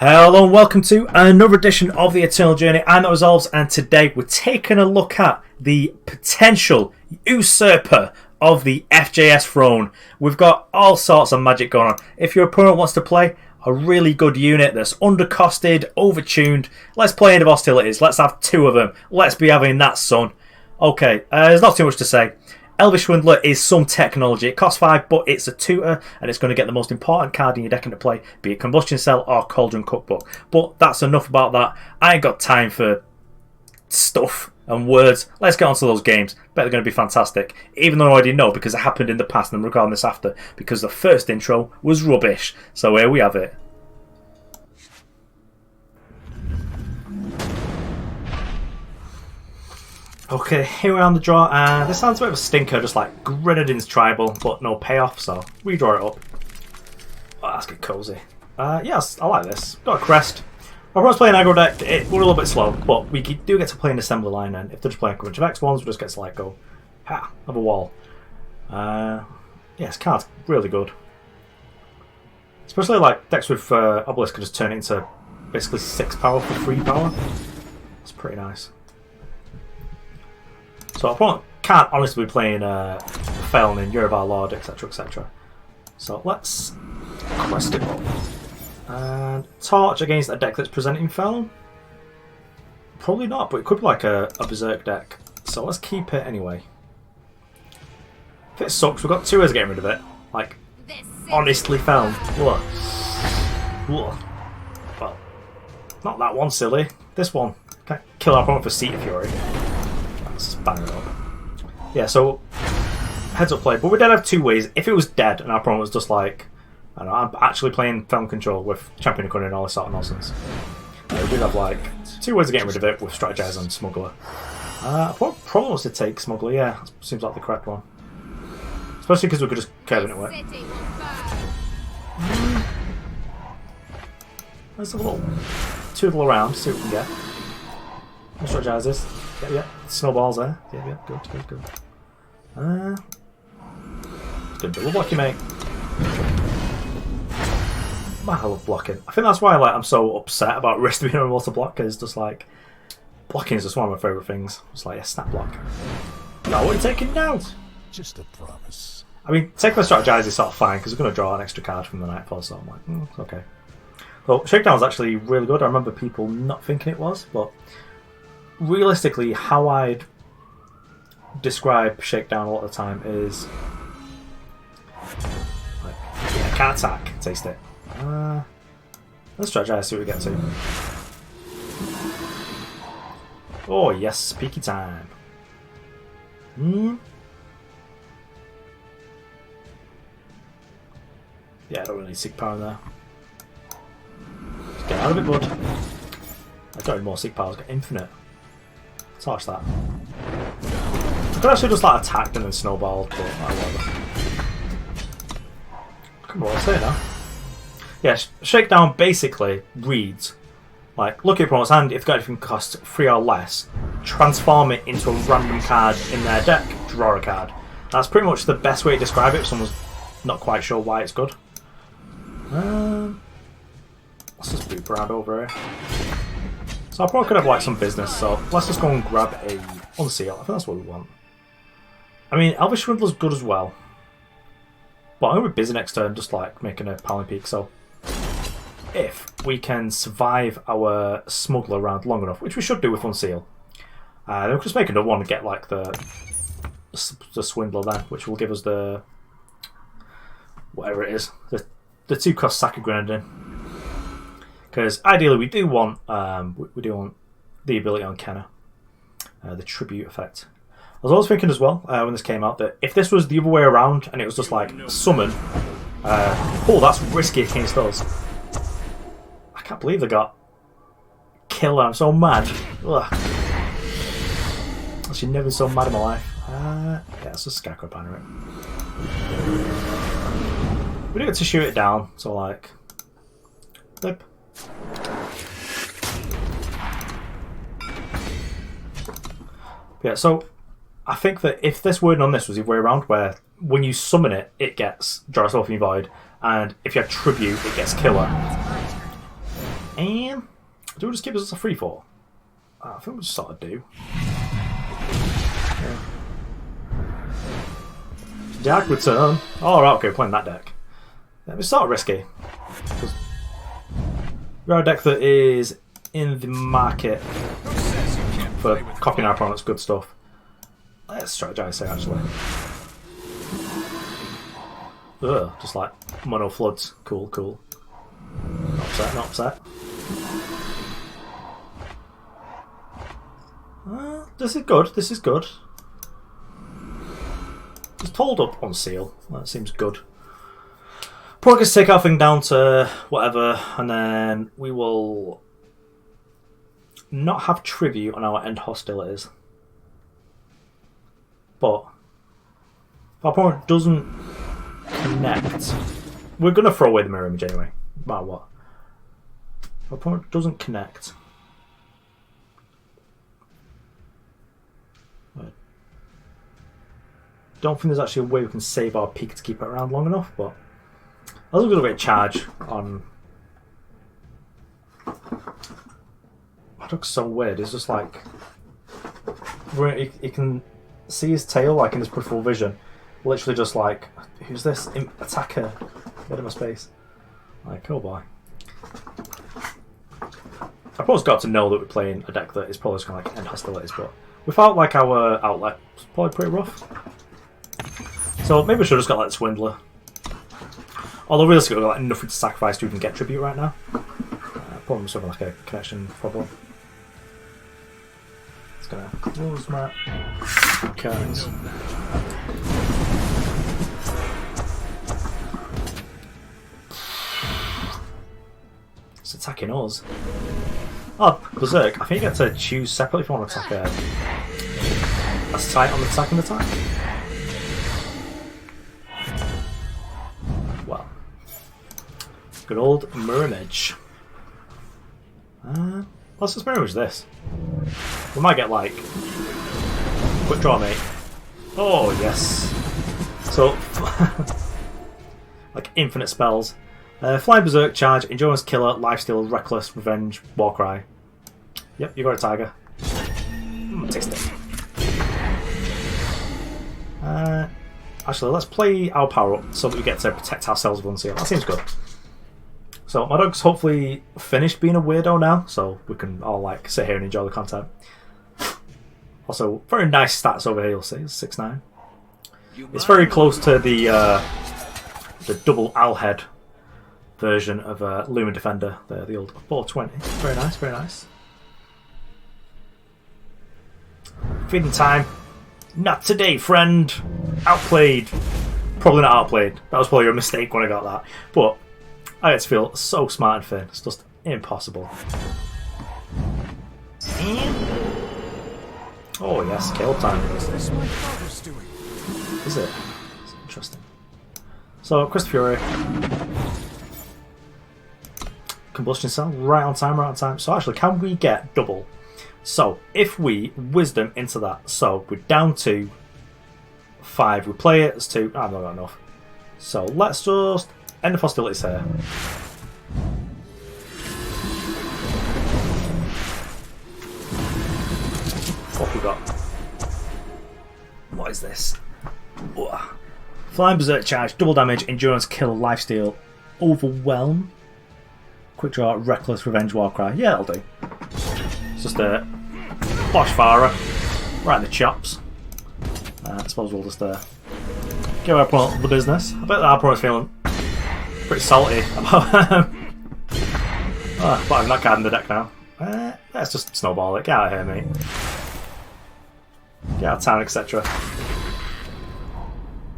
Hello and welcome to another edition of the Eternal Journey. I'm Resolves, and today we're taking a look at the potential usurper of the FJS throne. We've got all sorts of magic going on. If your opponent wants to play a really good unit that's undercosted, overtuned, let's play End of Hostilities. Let's have two of them. Let's be having that, son. Okay, there's not too much to say. Elvish Swindler is some technology. It costs 5, but it's a tutor, and it's going to get the most important card in your deck into play, be it Combustion Cell or Cauldron Cookbook. But that's enough about that. I ain't got time for stuff and words. Let's get on to those games. Bet they're going to be fantastic. Even though I already know, because it happened in the past, and I'm recording this after, because the first intro was rubbish. So here we have it. Okay, here we are on the draw, and this sounds a bit of a stinker, just like Grenadin's tribal, but no payoff, so we draw it up. Oh, let's get cozy. Yes, I like this. Got a Crest. Our opponent's playing aggro deck, we're a little bit slow, but we do get to play an assembly line, and if they're just playing a bunch of X1s, we just get to like go, have a wall. This card's really good. Especially like decks with Obelisk can just turn it into basically 6 power for 3 power. It's pretty nice. So our opponent can't honestly be playing Feln in Yoruba Lord, etc, etc. So let's quest it up. And Torch against a deck that's presenting Feln? Probably not, but it could be like a Berserk deck. So let's keep it anyway. If it sucks, we've got 2 ways of getting rid of it. Like, honestly Feln. Well, not that one, silly. This one. Can't kill our opponent for Seat of Fury. Just bang it up. Yeah, so heads up play. But we did have 2 ways. If it was dead and our opponent was just like, I don't know, I'm actually playing Film Control with Champion Cunning and all this sort of nonsense. We did have like 2 ways of getting rid of it with Strategize and Smuggler. What problem was to take Smuggler? Yeah, seems like the correct one. Especially because we could just curve into it. There's a little tootle around, see what we can get. Strategize this. Yeah, snowballs there. Yeah, good. Good double block you, mate. Man, I love blocking. I think that's why I'm so upset about Wrist being unable to block, because just like blocking is just one of my favourite things. It's like a snap block. No, what are you taking now? Just a promise. I mean, taking my Strategize is sort of fine because we're going to draw an extra card from the Nightfall, so I'm like, okay. Well, Shakedown was actually really good. I remember people not thinking it was, but realistically, how I'd describe Shakedown a lot of the time is like, yeah, can't attack, taste it. Let's Strategize, see what we get to. Oh yes, peaky time. Yeah, I don't really need Sig Power in there. Just get out of it, bud. I don't need more Sig Power, I've got infinite. Torch that. I could actually just like attacked and then snowballed, but whatever. Come on, I'll say now. Yeah, Shakedown basically reads like, look at your opponent's hand, if they've got anything cost 3 or less, transform it into a random card in their deck, draw a card. That's pretty much the best way to describe it if someone's not quite sure why it's good. Let's just boop around over here. So I probably could have like some business, so let's just go and grab a Unseal. I think that's what we want. I mean, Elvish Swindler's good as well. But I'm going to be busy next turn, just like making a Palin Peak, so if we can survive our Smuggler round long enough, which we should do with Unseal, then we'll just make another one and get like the Swindler then, which will give us the whatever it is, the 2-cost sack of Grenadin. Because ideally we do want the ability on Kenna, the tribute effect. I was always thinking as well when this came out that if this was the other way around and it was just like summon, that's risky against us. I can't believe they got killer. I'm so mad. Ugh. Actually, never been so mad in my life. Yeah, it's a Skycrag Tribute. We do get to shoot it down, so like, flip. Yeah, so I think that if this wording on this was the other way around, where when you summon it, it gets Draw Yourself in Void, and if you have Tribute, it gets Killer. And do we just keep this as a free fall? I think we just sort of do. Yeah. Deck return. Oh, right, okay, we're playing that deck. Yeah, it's sort of risky. We're a deck that is in the market for copying our opponent's good stuff. Let's strategize here, actually. Ugh, just like mono floods. Cool, cool. Not upset, not upset. This is good, this is good. Just hold up Unseal. That seems good. Probably just take our thing down to whatever, and then we will not have tribute on our end hostilities. But if our opponent doesn't connect, we're going to throw away the mirror image anyway, no matter what. If our opponent doesn't connect, don't think there's actually a way we can save our peak to keep it around long enough, but I was going to get a charge on. That looks so weird. It's just like you can see his tail like in his peripheral vision. Literally just like, who's this attacker? Get in my space. Like, oh boy. I've always got to know that we're playing a deck that is probably just kind of like end hostilities, but without like our outlet, it's probably pretty rough. So maybe we should have just got like the Swindler. Although realistically we've got like nothing to sacrifice to even get tribute right now. Probably just having like a connection problem. It's gonna close my curtains. It's attacking us. Oh, Berserk. I think you get to choose separately if you want to attack a sight on the second attack. Well, good old mirror image. Let's just mirror image this. We might get like quick draw, mate. Oh yes. So like infinite spells. Flying Berserk, Charge, Endurance, Killer, Lifesteal, Reckless, Revenge, Warcry. Yep, you got a tiger. Tasty. Actually, let's play our power up so that we get to protect ourselves with Unseal. That seems good. So my dog's hopefully finished being a weirdo now, so we can all like sit here and enjoy the content. Also, very nice stats over here. You'll see, it's 6'9". It's very close to the double owl head version of Lumen Defender, the old 420. Very nice, very nice. Feeding time. Not today, friend. Outplayed. Probably not outplayed. That was probably a mistake when I got that. But I get to feel so smart and thin. It's just impossible. Oh yes, kill time. Is it? It's interesting. So, Crest Fury. Combustion cell, right on time, right on time. So actually, can we get double? So if we wisdom into that, so we're down to 5. We play it as 2. I've not got enough. So let's just end of hostilities here. What have we got? What is this? Ugh. Flying Berserk Charge, double damage, endurance, kill, lifesteal, overwhelm. Quick draw, Reckless, Revenge, Warcry. Yeah, that'll do. It's just a Bosch Farah. Right in the chops. I suppose we'll just give our opponent the business. I bet our opponent's feeling pretty salty about but I'm not card in the deck now. Let's just snowball it. Get out of here, mate. Get out of town, etc.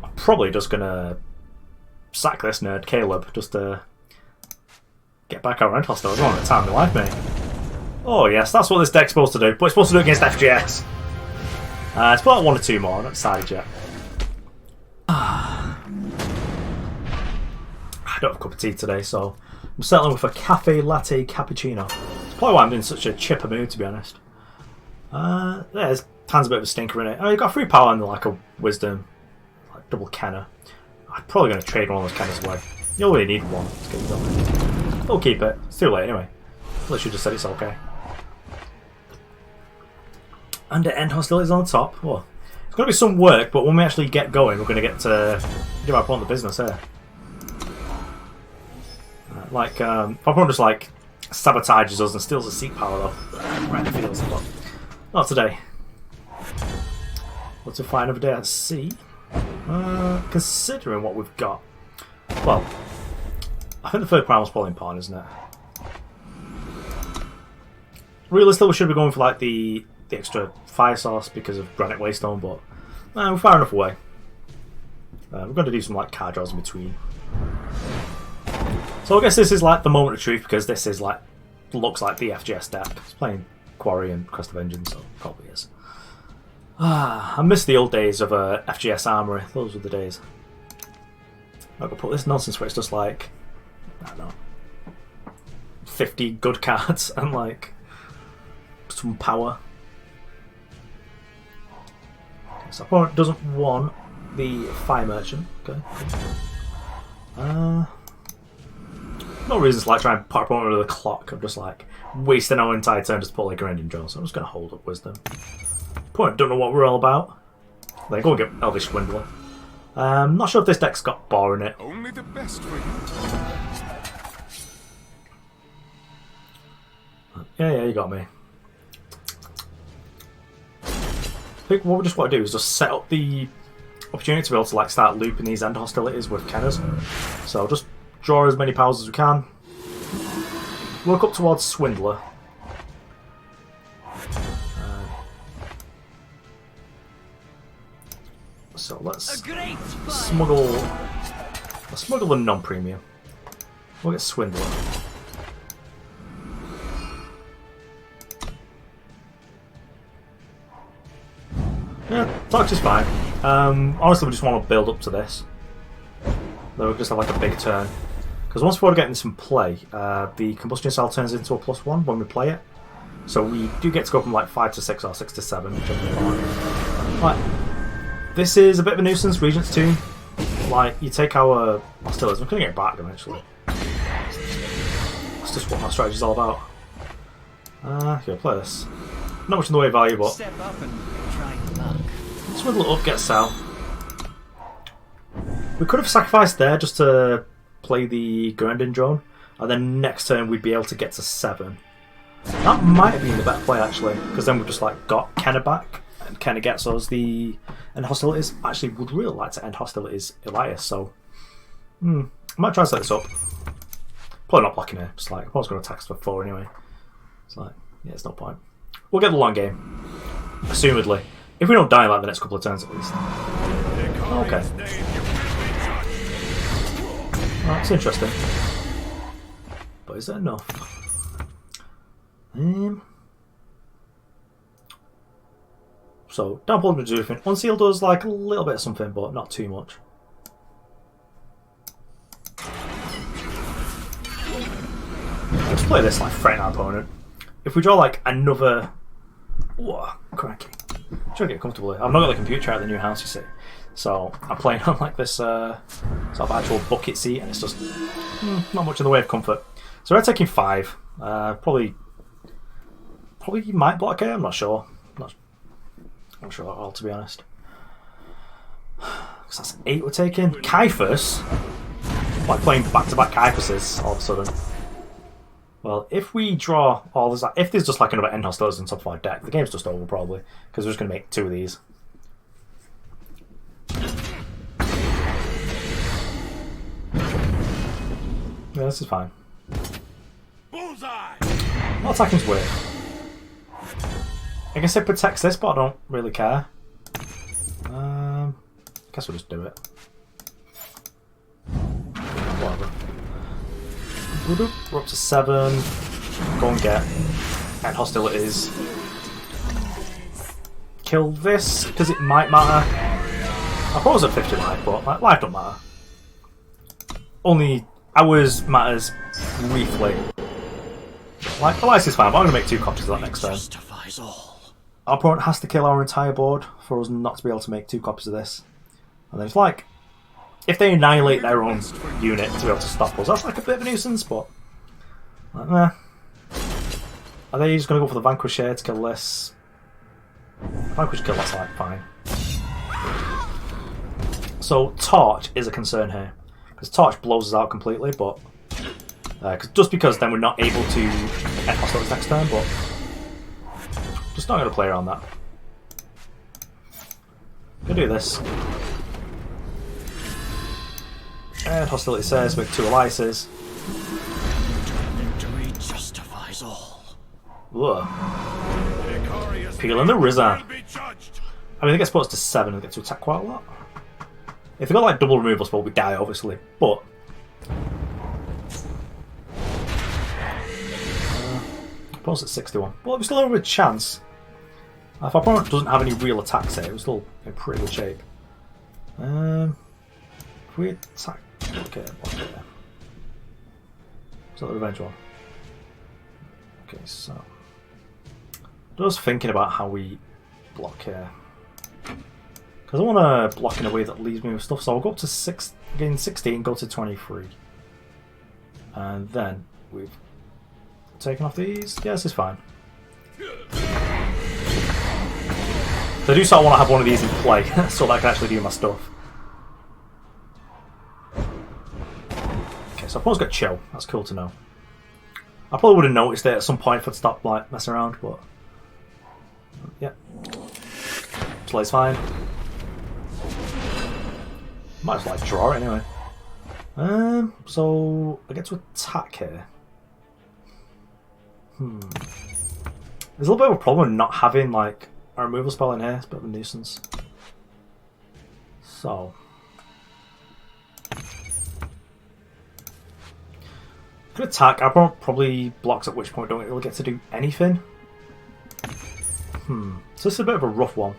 I'm probably just gonna sack this nerd, Caleb, just to get back our end hostile. I don't want to time my life, mate. Oh yes, that's what this deck's supposed to do. But it's supposed to do it against FJS. It's put out 1 or 2 more. I'm not decided yet. I don't have a cup of tea today, so I'm settling with a cafe latte cappuccino. It's probably why I'm in such a chipper mood, to be honest. There's tons a bit of a stinker in it. Oh, you've got 3 power and like a wisdom, like double Kenna. I'm probably going to trade one of those Kennas away. You only need one to get it done. We'll keep it. It's too late anyway. Literally just said it's okay. And the End Hostilities on the top. Oh, it's going to be some work, but when we actually get going, we're going to get to give our opponent the business here. Like, if our opponent just like sabotages us and steals the seat power though, right in the field, but not today. What's a fine other day at sea? Considering what we've got, well, I think the third Primal's probably important, isn't it? Realistically, we should be going for like the extra fire source because of Granite Waystone, but we're far enough away. We're going to do some like card draws in between. So I guess this is like the moment of truth because this is like looks like the FJS deck. It's playing Quarry and Crest of Engine, so it probably is. I miss the old days of FJS Armory. Those were the days. I could put this nonsense where it's just like, I don't know, 50 good cards and like some power. So opponent doesn't want the Fire Merchant. Okay. No reason to like try and put our opponent under the clock. I'm just like wasting our entire turn just to pull like a Grenadin draw. So I'm just going to hold up Wisdom. Opponent don't know what we're all about. Then go and get Elvish Swindler. Not sure if this deck's got bar in it. Only the best for you. Yeah, you got me. I think what we just want to do is just set up the opportunity to be able to like start looping these End Hostilities with Kennas. So just draw as many powers as we can. Work up towards Swindler. So let's smuggle a non-premium. We'll get Swindler. Yeah, Tox is fine. Honestly, we just want to build up to this. Then we'll just have like a big turn. Because once we're getting this in play, the Combustion cell turns into a +1 when we play it. So we do get to go from like 5 to 6 or 6 to 7, whichever you want. Right. This is a bit of a nuisance, Regent's Tomb. Like, you take our hostilities, we're going to get back eventually. That's just what my strategy is all about. Here, play this. Not much in the way of value, but Step up and try luck. Swindle up, get Sal. We could have sacrificed there just to play the Grenadin drone, and then next turn we'd be able to get to 7. That might have been the better play actually, because then we've just like got Kenna back, and Kenna gets us the End Hostilities. Actually, would really like to end Hostilities Elias, so I might try to set this up. Probably not blocking here. Just like I was going to attack us for 4 anyway. It's like, yeah, it's no point. We'll get the long game, assumedly. If we don't die in like the next couple of turns at least. Okay. Oh, that's interesting. But is that enough? So, Downpour does everything. Unseal does like a little bit of something, but not too much. Let's play this like threaten our opponent. If we draw like another... Whoa, cracky. I'm trying to get comfortable here. I've not got the computer out of the new house, you see. So I'm playing on like this sort of actual bucket seat, and it's just not much in the way of comfort. So we're taking 5. Probably might block here. I'm not sure. Not sure at all, to be honest. Because that's 8 we're taking. Kaifus. Like playing back-to-back Kaifuses all of a sudden. Well, if we draw all this, if there's just like another End Hostilities on top of our deck, the game's just over probably, because we're just going to make 2 of these. Yeah, this is fine. Bullseye. Not attacking's weird. I guess it protects this, but I don't really care. Guess we'll just do it. Whatever. We're up to 7. Go and get End Hostilities. Kill this, because it might matter. I thought it was at 50 life, but like, life don't matter. Only hours matters briefly. Like, the life is fine, but I'm going to make 2 copies of that next turn. Our opponent has to kill our entire board for us not to be able to make 2 copies of this. And then it's like, if they annihilate their own unit to be able to stop us, that's like a bit of a nuisance, but like, Are they just going to go for the Vanquish here to kill this? Vanquish kill, that's like fine. So Torch is a concern here. Because Torch blows us out completely, but... just because then we're not able to end hostilities next turn, but... Just not going to play around that. Gonna do this. And hostility says with 2 alliances. Victory justifies all. Ugh. Peeling the Rizza. I mean, they get supposed to 7 and get to attack quite a lot. If they got like double removal spell, we die obviously, but. Opponent's at 61. Well, we still have a chance. If our opponent doesn't have any real attacks here, we're still in pretty good shape. If we attack. Okay, is that the revenge one? Okay, so. Just thinking about how we block here. Because I want to block in a way that leaves me with stuff, so I'll go up to gain 16, go to 23. And then we've taken off these. Yeah, this is fine. So I do sort of want to have one of these in play, so that I can actually do my stuff. Okay, so opponent's got chill. That's cool to know. I probably would have noticed it at some point if I'd stopped like messing around, but yeah, play's fine. Might as well like draw it anyway. So I get to attack here. There's a little bit of a problem not having like a removal spell in here. It's a bit of a nuisance. So could attack. Our opponent probably blocks, at which point don't really get to do anything. So this is a bit of a rough one.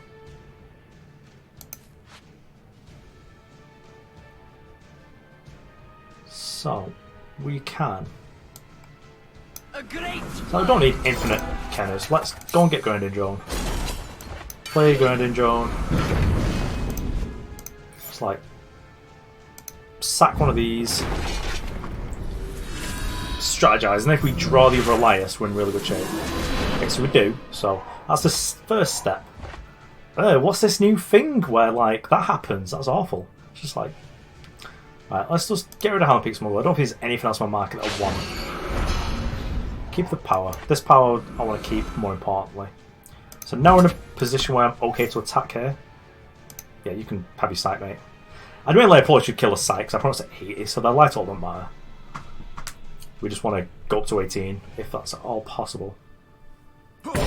So we can. So we don't need infinite Kennas. Let's go and get Grenadin Drone. Play Grenadin Drone. Just like sack one of these. Strategize, and if we draw the other alliance, we're in really good shape. Okay, so we do. So that's the first step. What's this new thing where like that happens? That's awful. It's just like, right, let's just get rid of Howling Smuggler. I don't think there's anything else on my market that I want. Keep the power. This power I want to keep, more importantly. So now we're in a position where I'm okay to attack here. Yeah, you can have your sight, mate. I'd really probably should kill a sight because I promised at 80, so the light all don't matter. We just want to go up to 18, if that's at all possible. Okay,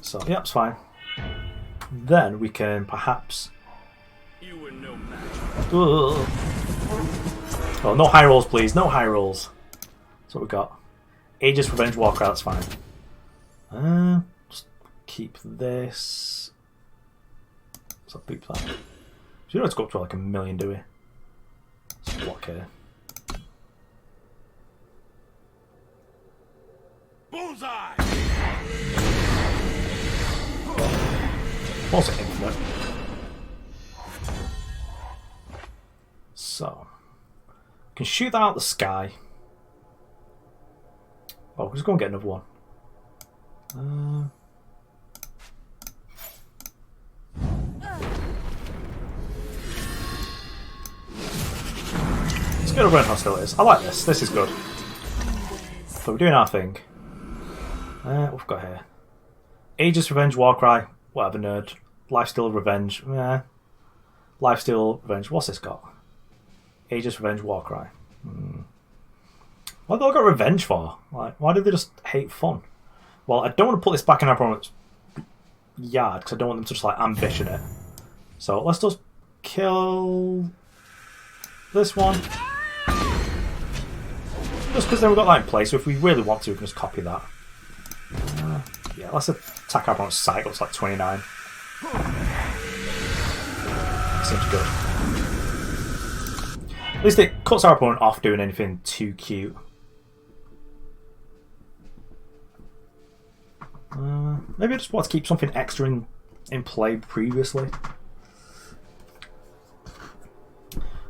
so yeah, it's fine. Then we can perhaps. Oh, no high rolls, please. No high rolls. That's what we got. Aegis Revenge Warcry, that's fine. Just keep this. What's that beep that? So you don't have to go up to like 1 million, do we? Let's block here. Bullseye! Also infinite. So, we can shoot that out the sky. Oh, we're just going to get another one. Let's go to End of Hostilities. I like this. This is good. So we're doing our thing. What we've got here. Aegis Revenge Warcry. Whatever, nerd. Lifesteal Revenge. Yeah. Lifesteal Revenge. What's this got? Aegis Revenge Warcry. What have they all got revenge for? Like, why do they just hate fun? Well, I don't want to put this back in our opponent's yard because I don't want them to just like ambition it. So let's just kill this one. Just because then we've got that in place, so if we really want to, we can just copy that. Yeah, let's attack our opponent's sight. It's like 29. Seems good. At least it cuts our opponent off doing anything too cute. Maybe I just want to keep something extra in play previously.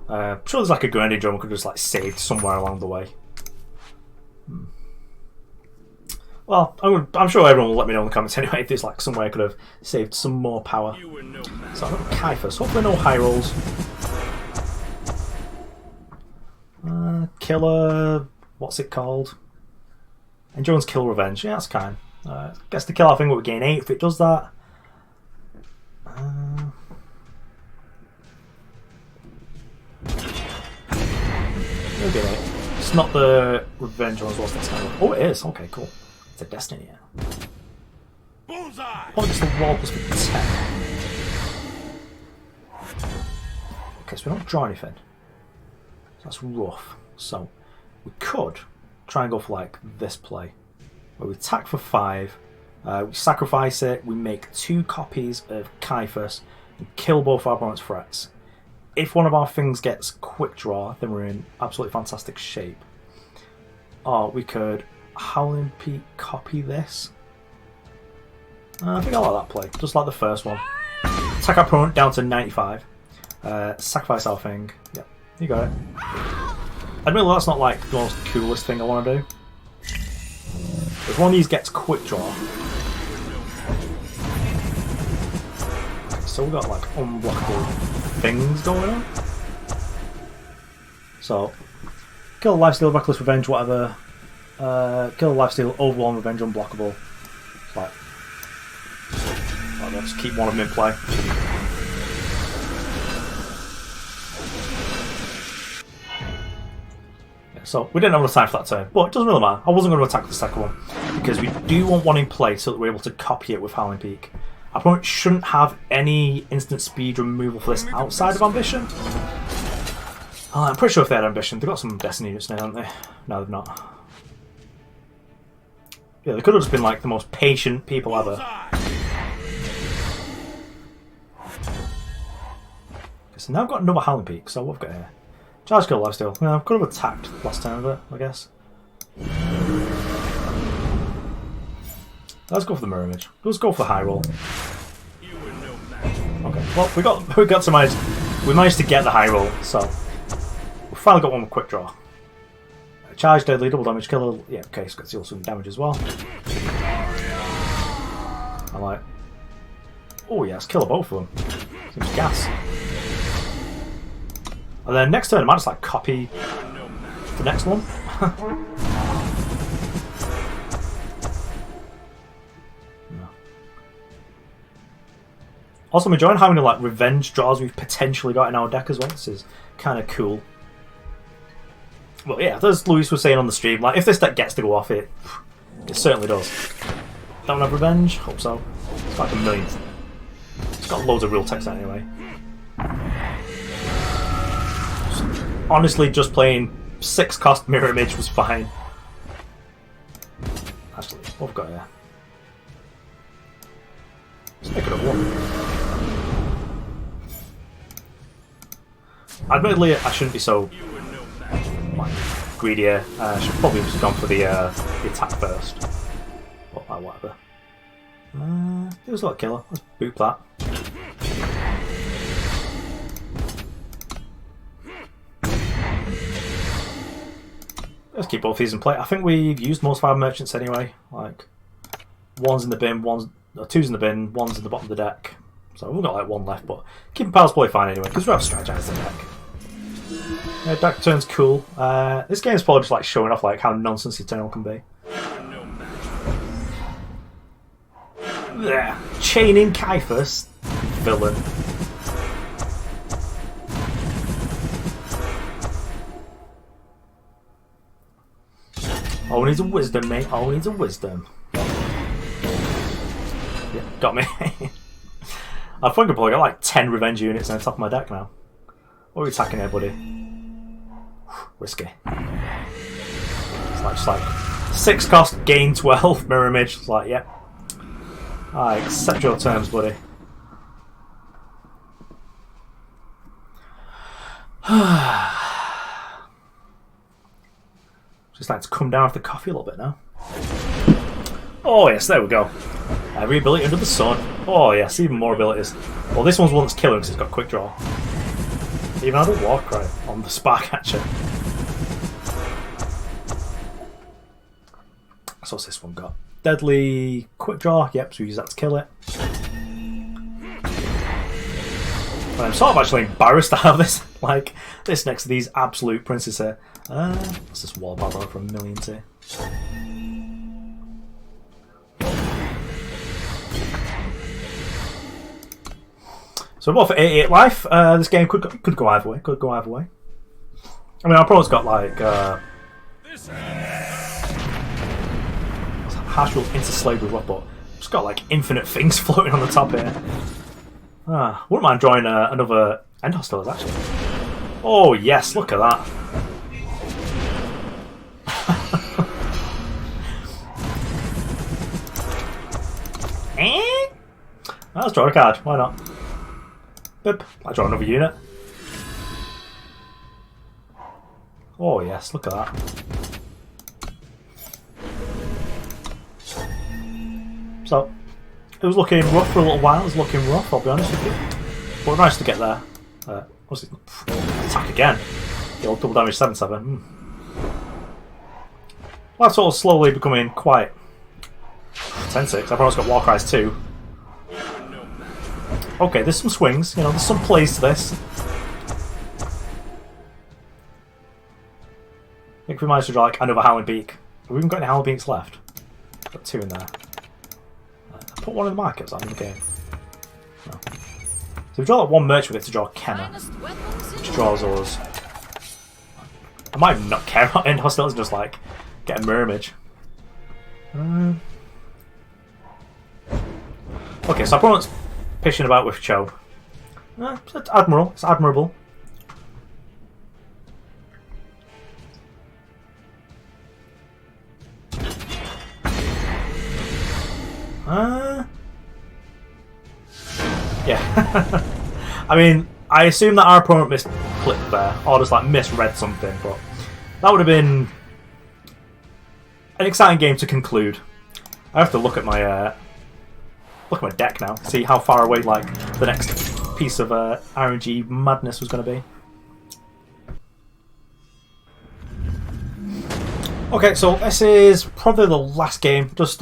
I'm sure there's like a Grenadin drum we could just like saved somewhere along the way. Well, I'm sure everyone will let me know in the comments anyway if there's like somewhere I could have saved some more power. So I've got Kaifus. Hopefully no high rolls. Killer... What's it called? Endurance Kill Revenge. Yeah, that's kind. Gets the kill, I think we'll gain 8 if it does that. We'll get 8. It's not the Revenge one as well. That's kind of... Oh, it is. Okay, cool. It's a Destiny, yeah. Bullseye! Oh, just the wall plus with 10. Okay, so we don't draw anything. So that's rough. So we could try and go for like this play. Where we attack for 5, we sacrifice it, we make 2 copies of Kaifus and kill both our opponent's threats. If one of our things gets quick draw, then we're in absolutely fantastic shape. Or we could Howling Peak copy this. I think I like that play, just like the first one. Attack our opponent down to 95. Sacrifice our thing. Yep, you got it. Admittedly, that's not like the most coolest thing I want to do. If one of these gets quick draw. So we've got like unblockable things going on. So, kill, lifesteal, reckless revenge, whatever. Kill, lifesteal, overwhelm, revenge, unblockable. It's like, I'll just keep one of them in play. So we didn't have enough time for that turn, but it doesn't really matter. I wasn't going to attack the second one because we do want one in play so that we're able to copy it with Howling Peak. Our opponent shouldn't have any instant speed removal for this outside of Ambition. I'm pretty sure if they had Ambition, they've got some Destiny units now, haven't they? No, they've not. Yeah, they could have just been like the most patient people ever. So now I've got another Howling Peak, so what have we got here? Charge kill lifesteal. Yeah, I could have attacked last time with it, I guess. Let's go for the mirror image. Let's go for the high roll. Okay. Well, we managed to get the high roll, so we finally got one with quick draw. Charge deadly, double damage, kill. Yeah, okay, it's got to deal some damage as well. I like. Oh yes, kill both of them. Seems gas. And then next turn I might just like copy the next one. No. Also, I'm enjoying how many like revenge draws we've potentially got in our deck as well. This is kind of cool. Well, yeah, as Luis was saying on the stream, like if this deck gets to go off, it certainly does. Don't have revenge? Hope so. It's like a million. It's got loads of real text anyway. Honestly, just playing 6 cost mirror image was fine. Actually, what have we got here? Let's make it a 1. Admittedly, I shouldn't be so greedier. I should probably have just gone for the attack first. But whatever. It was a lot killer. Let's boop that. Let's keep both these in play. I think we've used most of our merchants anyway. Like, one's in the bin, two's in the bin, one's in the bottom of the deck. So we've got like 1 left, but keeping power's probably fine anyway, because we have Strategize the deck. Yeah, deck turn's cool. This game's probably just like showing off like how nonsense Eternal can be. Yeah, chaining Kaifus, villain. All needs a wisdom, mate. All needs a wisdom. Yeah, got me. I think I've probably got like 10 revenge units on the top of my deck now. What are we attacking here, buddy? Risky. It's like just like 6 cost, gain 12, mirror image. It's like, yeah. I accept your terms, buddy. Just like to come down off the coffee a little bit now. Oh yes, there we go. Every ability under the sun. Oh yes, even more abilities. Well, this one's one that's killing because it's got quick draw. Even had a Warcry on the Spark Catcher. So what's this one got? deadly quick draw. Yep, so we use that to kill it. And I'm sort of actually embarrassed to have this, like, this next to these absolute princes here. What's this wall battle for a million here? So we're both at 88 life. This game could go either way. Could go either way. I mean, our opponent's got like hash will into slavery with, but it's got like infinite things floating on the top here. Wouldn't mind drawing another End Hostilities actually. Oh yes, look at that. Let's draw a card. Why not? Bip. I draw another unit. Oh yes, look at that. So, it was looking rough for a little while. It was looking rough, I'll be honest with you. But nice to get there. What's it? Attack again. The old double damage 7/7. Well, that's sort of slowly becoming quite 10-6. I've almost got Warcries 2. Okay, there's some swings, you know, there's some plays to this. I think we managed to draw like another Howling Beak. Have we even got any Howling Beaks left? Got 2 in there. Put one in the markets on in the game. No. So we draw like 1 merchant, we get to draw Kenna, which draws us. I might not care about End Hostilities, just like get a mirror image. Okay, so our opponent's pitching about with Cho. It's admirable. It's admirable. Yeah. I mean, I assume that our opponent misclicked there, or just like misread something, but that would have been an exciting game to conclude. I have to look at my deck now, see how far away like the next piece of RNG madness was going to be. Okay, so this is probably the last game. Just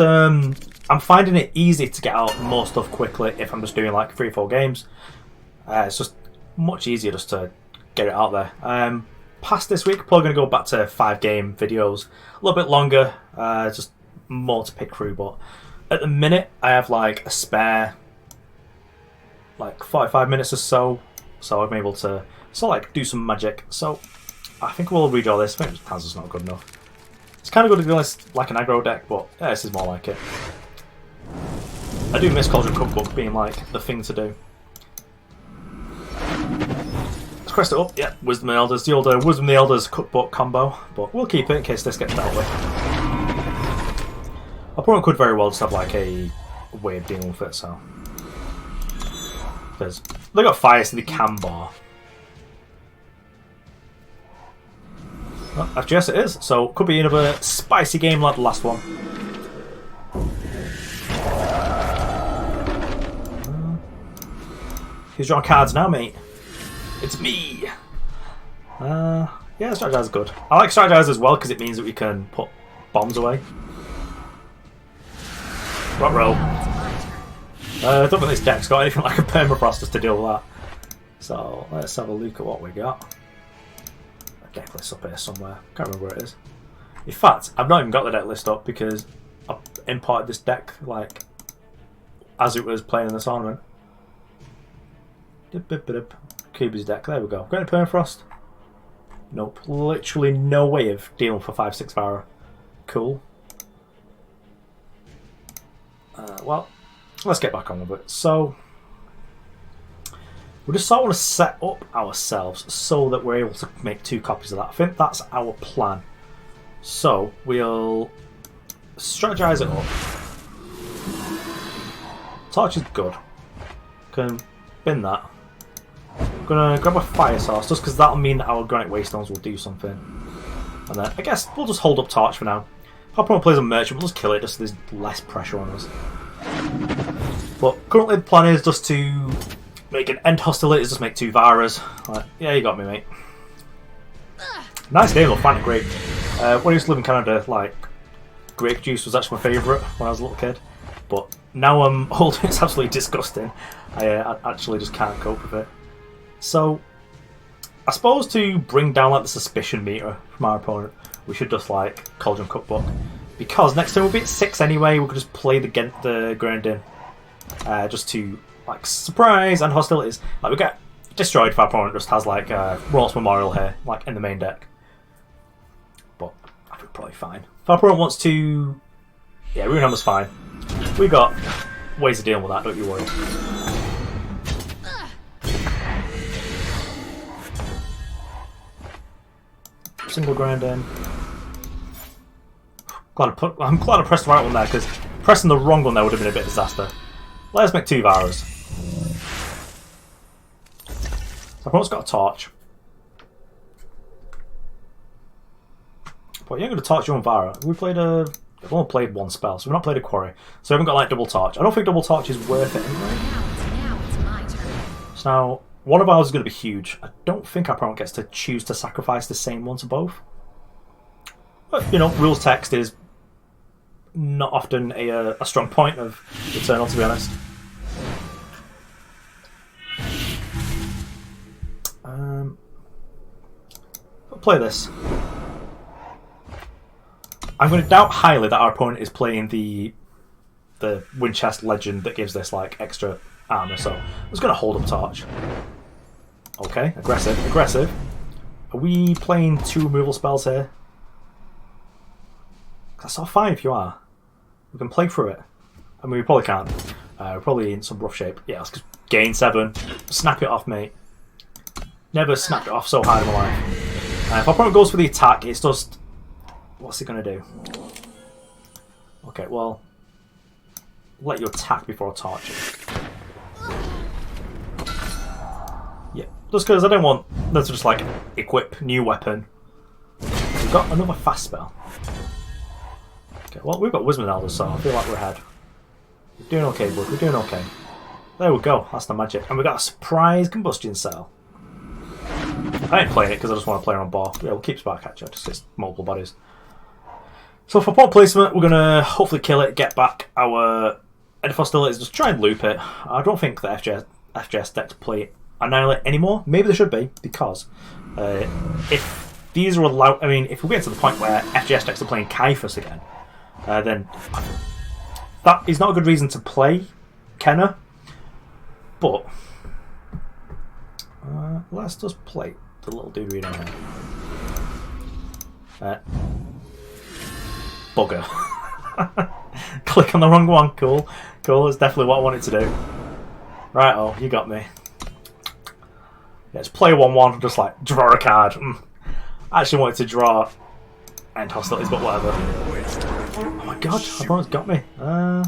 I'm finding it easy to get out more stuff quickly if I'm just doing like 3 or 4 games. It's just much easier just to get it out there. Past this week, probably going to go back to 5-game videos, a little bit longer, just more to pick through. But at the minute, I have like a spare like 45 minutes or so I'm able to like do some magic. So I think we'll redraw this. I think Kansas is not good enough. It's kind of good to be honest, like an aggro deck, but yeah, this is more like it. I do miss Cauldron Cookbook being like the thing to do. Let's crest it up. Yeah, Wisdom of the Elders, the old Wisdom of the Elders Cookbook combo, but we'll keep it in case this gets dealt with. Our opponent could very well just have like a way of dealing with it, so. Because they got fire, so they can bar. Well, FJS it is, so could be another spicy game like the last one. Who's drawing cards now, mate? It's me! Yeah, Strategize is good. I like Strategize as well because it means that we can put bombs away. What roll? I don't think this deck's got anything like a permafrost just to deal with that. So let's have a look at what we got. Decklist up here somewhere. Can't remember where it is. In fact, I've not even got the deck list up because I imported this deck like as it was playing in the tournament. Cube's deck. There we go. Granite permafrost. Nope. Literally no way of dealing for 5/6 power. Cool. Well, let's get back on with it. So we just sort of want to set up ourselves so that we're able to make 2 copies of that. I think that's our plan. So we'll strategize it up. Torch is good. Can bin that. I'm gonna grab a fire source just because that'll mean that our Granite Waystones will do something. And then I guess we'll just hold up Torch for now. If our opponent plays a merchant, we'll just kill it just so there's less pressure on us. But currently the plan is just to make an End Hostilities, just make 2 Varas. Like, yeah, you got me, mate. Nice game though, find it great. When I used to live in Canada, like, grape juice was actually my favourite when I was a little kid, but now I'm older, it's absolutely disgusting. I actually just can't cope with it. So, I suppose to bring down like the suspicion meter from our opponent, we should just like Cauldron Cookbook. Because next time we'll be at 6 anyway, we could just play the Grenadin. Just to like surprise and hostilities. Like we get destroyed if our opponent just has like Royal's Memorial here, like in the main deck. But I think probably fine. If our opponent wants to, yeah, Rune Hammer's fine. We got ways of dealing with that, don't you worry. Single Grenadin. I'm glad I pressed the right one there, because pressing the wrong one there would have been a bit of a disaster. Let's make 2 Varas. So I've almost got a torch. But you ain't going to torch your own Vara. We've only played 1 spell, so we've not played a quarry. So we haven't got like double torch. I don't think double torch is worth it anyway. Now it's my turn. So now, one of ours is going to be huge. I don't think our opponent gets to choose to sacrifice the same one to both. But, you know, rules text is not often a strong point of Eternal, to be honest. I'll play this. I'm going to doubt highly that our opponent is playing the Winchester Legend that gives this like extra armor, so I'm just going to hold up Torch. Okay, aggressive, aggressive. Are we playing 2 removal spells here? That's all fine if you are. We can play through it. I mean, we probably can't. We're probably in some rough shape. Yeah, let's just gain 7. Snap it off, mate. Never snapped it off so hard in my life. If our opponent goes for the attack, it's just... What's he going to do? Okay, well... Let you attack before torching. Yeah, just because I don't want them to just, like, equip new weapon. We've got another fast spell. Okay, well, we've got Wisdom Elders, so I feel like we're ahead. We're doing okay, bud. We're doing okay. There we go. That's the magic. And we got a surprise Combustion cell. I ain't playing it because I just want to play it on board. Yeah, we'll keep Sparkcatcher, just it's multiple bodies. So for port placement, we're going to hopefully kill it, get back our End of Hostilities, just try and loop it. I don't think the FJS decks play Annihilate anymore. Maybe they should be, because if these are allowed... I mean, if we get to the point where FJS decks are playing Kaifus again, then that is not a good reason to play Kenna. But let's just play the little dude we don't have. Bugger. Click on the wrong one. Cool. Cool, that's definitely what I wanted to do. Right, oh, you got me. Yeah, let's play 1-1, just like draw a card. I actually wanted to draw End Hostilities, but whatever. Oh my god, everyone's got me. I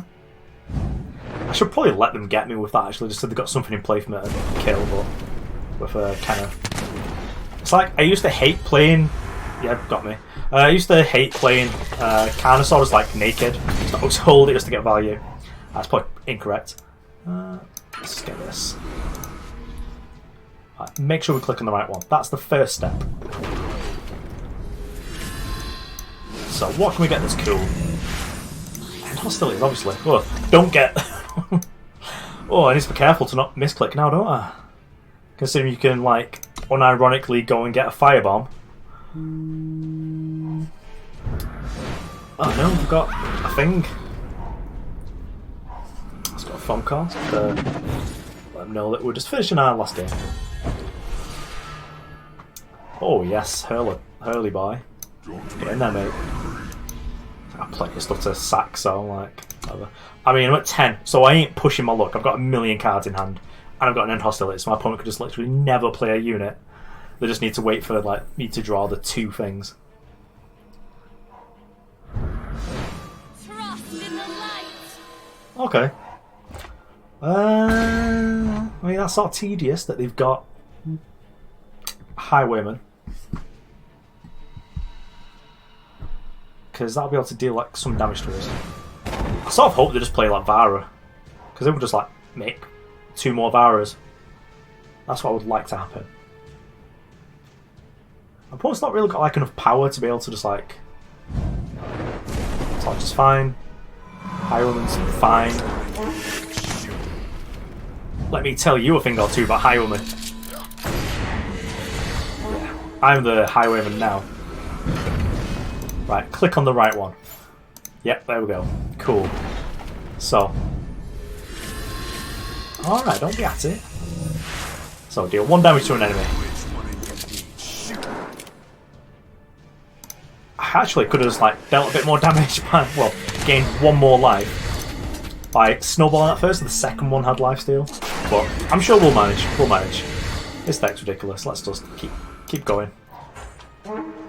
should probably let them get me with that, actually, just so they've got something in play for me to kill, but with Kenna. It's like, I used to hate playing... Yeah, got me. I used to hate playing Carnosaurus like naked. Just always hold it just to get value. That's probably incorrect. Let's just get this. Right, make sure we click on the right one. That's the first step. So what can we get that's cool? And hostilities, obviously. Oh, don't get... Oh, I need to be careful to not misclick now, don't I? Considering you can, like, unironically go and get a firebomb. Oh no, we've got a thing. Let's got a phone call to let them know that we're just finishing our last game. Oh yes, Hurler, Hurley boy. Get in there, mate. I've got plenty of stuff to sack, so I'm like, whatever. I mean, I'm at 10, so I ain't pushing my luck. I've got a million cards in hand, and I've got an End Hostility, so my opponent could just literally never play a unit. They just need to wait for like me to draw the 2 things. Trust in the light. Okay. I mean, that's sort of tedious that they've got Highwayman. Because that'll be able to deal like some damage to us. I sort of hope they just play like Vara. Because they would just like make 2 more Varas. That's what I would like to happen. My opponent's not really got like enough power to be able to just like Torch is fine. Highwayman's fine. Let me tell you a thing or two about Highwayman. Yeah, I'm the Highwayman now. Right, click on the right one. Yep, there we go. Cool. So. Alright, don't be at it. So, deal 1 damage to an enemy. I actually could have just like dealt a bit more damage, but, well, gained 1 more life by snowballing at first, and the second one had lifesteal. But I'm sure we'll manage. We'll manage. This deck's ridiculous. Let's just keep going.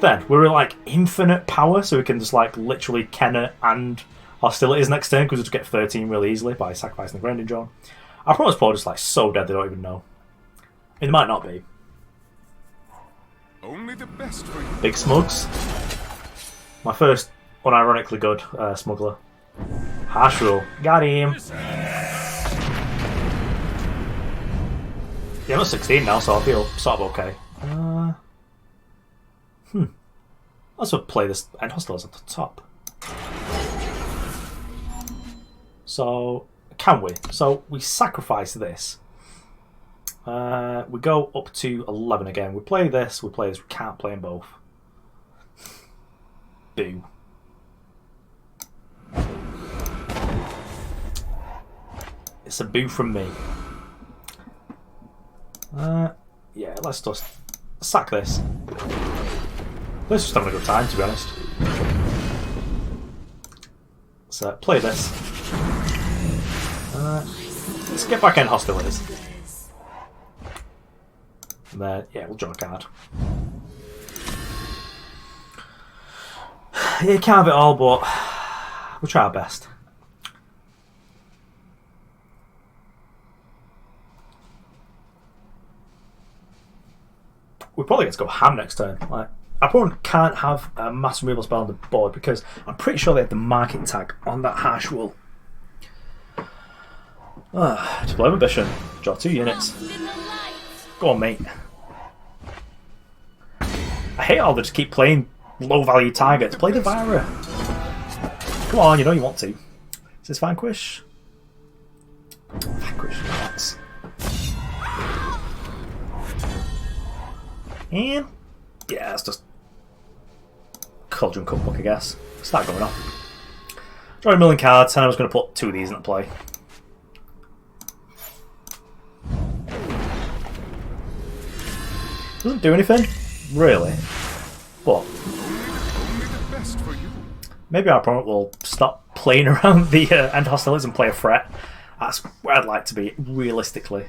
Then we're like infinite power, so we can just like literally Kenna and hostilities next turn because we just get 13 really easily by sacrificing the Grenadin drone. Our opponent's probably just like so dead they don't even know. It might not be. Only the best for you. Big Smugs. My first unironically good Smuggler. Harsh rule. Got him. Yeah, I'm at 16 now, so I feel sort of okay. Let's play this End of Hostilities at the top. So, can we? So, we sacrifice this. We go up to 11 again. We play this, we can't play them both. Boo. It's a boo from me. Yeah, let's just sack this. Let's just having a good time, to be honest. So, play this. Let's get back in hostilities. And then, yeah, we'll draw a card. You can't have it all, but we'll try our best. We probably get to go ham next turn. Like, our opponent can't have a massive removal spell on the board because I'm pretty sure they have the market tag on that harsh wool. Deploy Ambition. Draw 2 units. Go on, mate. I hate how they just keep playing low value targets. Play the Vira. Come on, you know you want to. Is this Vanquish? Vanquish, yes. And yeah, it's just Cauldron Cookbook, I guess. Start going off. Draw a million cards, and I was going to put 2 of these into play. Doesn't do anything, really. But maybe our opponent will stop playing around the End of Hostilities and play a threat. That's where I'd like to be, realistically.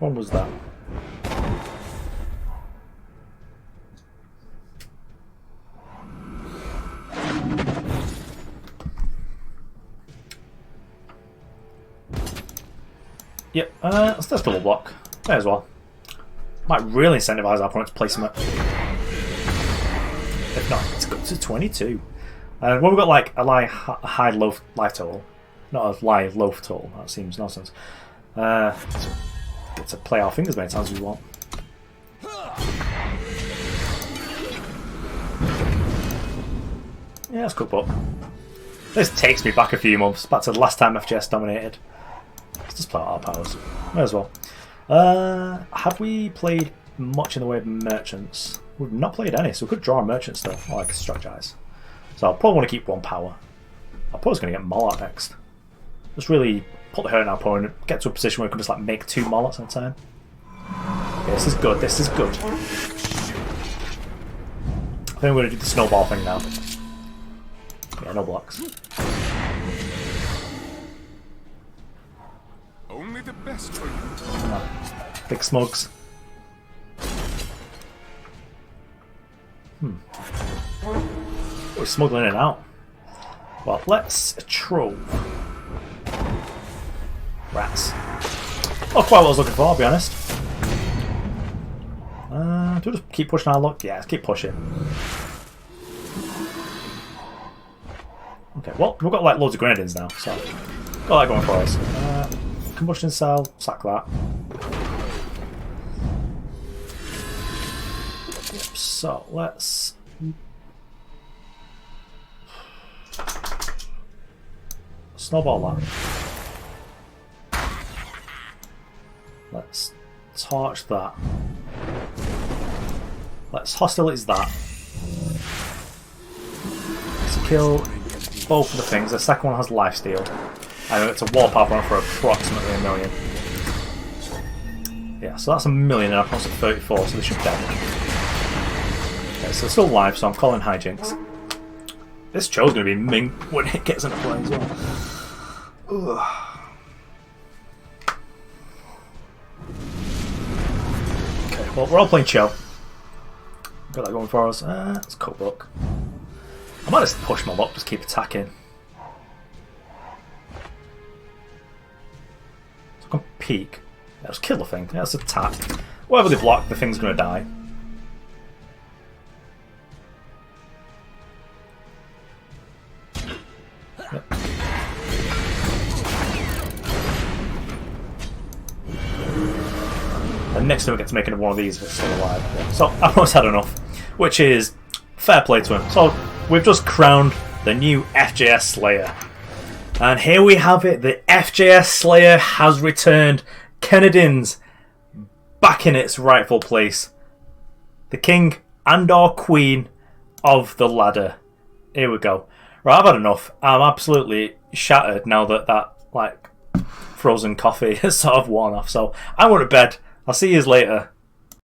When was that? Yep, let's just double block. May as well. Might really incentivize our opponent to play some. If not, it's got to 22. When we've got like a high low life total, not a high low total, that seems nonsense. Get to play our fingers as many times as we want. Yeah, that's Cookbook. This takes me back a few months, back to the last time FJS dominated. Let's just play our powers. May as well. Have we played much in the way of merchants? We've not played any, so we could draw a merchant still, or like a Strategize. So I'll probably want to keep 1 power. Our opponent's going to get Molot next. Just really put the hurt in our opponent, get to a position where we can just like make 2 Molots at a time. Okay, this is good, this is good. I think we're going to do the snowball thing now. Yeah, no blocks. Only the best for you. Come on. Big Smugs. We're smuggling in and out. Well, let's troll. Rats. Not quite what I was looking for, I'll be honest. Do we just keep pushing our luck? Yeah, let's keep pushing. Okay, well, we've got like loads of Grenadins now, so got that going for us. Combustion cell, sack that. So let's snowball that. Let's torch that. Let's hostilities that. Let's kill both of the things. The second one has lifesteal. I know it's a warpath one for approximately 1 million. Yeah, so that's 1 million and our opponent's at 34, so they should dead. Okay, so it's still live, so I'm calling hijinks. This show's going to be ming when it gets into play as well. Ugh. Okay, well, we're all playing chill. Got that going for us. It's Cookbook. I might just push my luck, just keep attacking. So I can peek. Yeah, just kill the thing. Yeah, let's attack. Whatever they block, the thing's going to die. Yep. And next time we get to making one of these if it's still alive. Yeah. So I've almost had enough, which is fair play to him. So we've just crowned the new FJS Slayer. And here we have it, the FJS Slayer has returned. Kennadins back in its rightful place. The king and or queen of the ladder. Here we go. Right, I've had enough. I'm absolutely shattered now that like frozen coffee has sort of worn off. So I'm going to bed. I'll see you later.